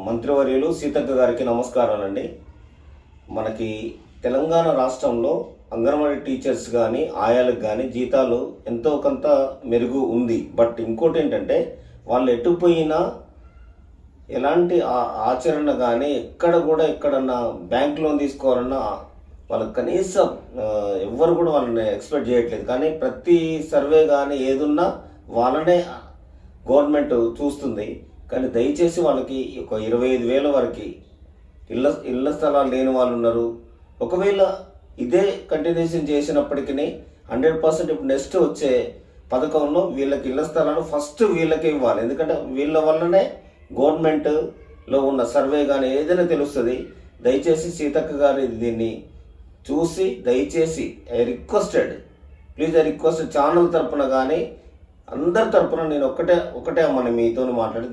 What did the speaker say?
మంత్రివర్యులు సీతక్క గారికి నమస్కారాలండి. మనకి తెలంగాణ రాష్ట్రంలో అంగన్వాడీ టీచర్స్ కానీ ఆయాలకు కానీ జీతాలు ఎంతో కొంత మెరుగు ఉంది. బట్ ఇంకోటి ఏంటంటే వాళ్ళు ఎటుపోయినా ఎలాంటి ఆచరణ కానీ ఎక్కడన్నా బ్యాంక్ లోన్ తీసుకోవాలన్నా వాళ్ళకి కనీసం ఎవ్వరు కూడా వాళ్ళని ఎక్స్పెక్ట్ చేయట్లేదు. కానీ ప్రతి సర్వే కానీ ఏదున్నా వాళ్ళనే గవర్నమెంట్ చూస్తుంది. కానీ దయచేసి వాళ్ళకి ఒక 25,000 వరకు ఇళ్ళ స్థలాలు లేని వాళ్ళు ఉన్నారు. ఒకవేళ ఇదే కంటిన్యూషన్ చేసినప్పటికీ 100% ఇప్పుడు నెక్స్ట్ వచ్చే పథకంలో వీళ్ళకి ఇళ్ళ స్థలాలు ఫస్ట్ వీళ్ళకే ఇవ్వాలి. ఎందుకంటే వీళ్ళ వల్లనే గవర్నమెంట్లో ఉన్న సర్వే కానీ ఏదైనా తెలుస్తుంది. దయచేసి సీతక్క గారు దీన్ని చూసి దయచేసి ఐ రిక్వెస్టెడ్ ఛానల్ తరపున కానీ అందరి తరపున నేను ఒకటే అమ్మని మీతో మాట్లాడి